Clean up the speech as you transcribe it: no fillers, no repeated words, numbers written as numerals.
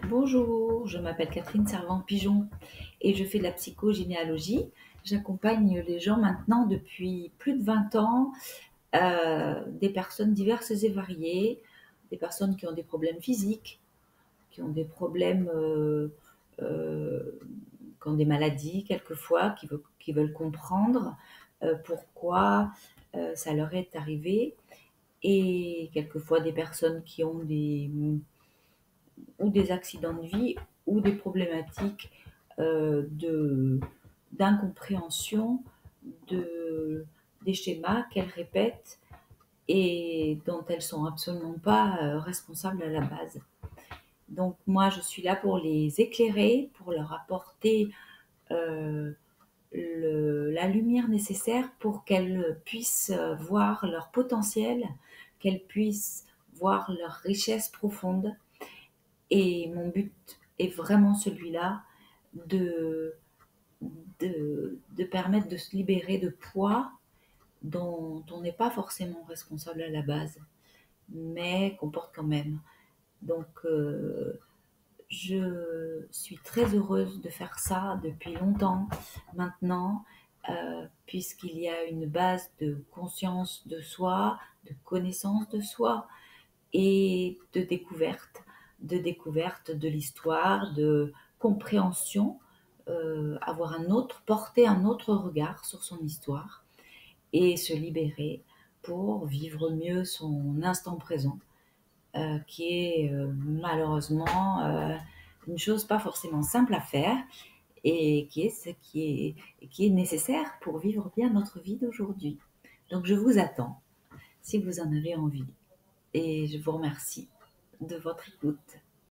Bonjour, je m'appelle Catherine Servant-Pigeon et je fais de la psychogénéalogie. J'accompagne les gens maintenant depuis plus de 20 ans, des personnes diverses et variées, des personnes qui ont des problèmes physiques, qui ont des problèmes, euh, qui ont des maladies quelquefois, qui veulent comprendre pourquoi ça leur est arrivé, et quelquefois des personnes qui ont des accidents de vie ou des problématiques d'incompréhension des schémas qu'elles répètent et dont elles sont absolument pas responsables à la base. Donc moi, je suis là pour les éclairer, pour leur apporter euh, la lumière nécessaire pour qu'elles puissent voir leur potentiel, qu'elles puissent voir leur richesse profonde. Et mon but est vraiment celui-là, de, de permettre de se libérer de poids dont on n'est pas forcément responsable à la base, mais qu'on porte quand même. Donc, je suis très heureuse de faire ça depuis longtemps maintenant, puisqu'il y a une base de conscience de soi, de connaissance de soi et de découverte de l'histoire, de compréhension, porter un autre regard sur son histoire et se libérer pour vivre mieux son instant présent, qui est malheureusement une chose pas forcément simple à faire et qui est qui est nécessaire pour vivre bien notre vie d'aujourd'hui. Donc je vous attends si vous en avez envie et je vous remercie de votre écoute.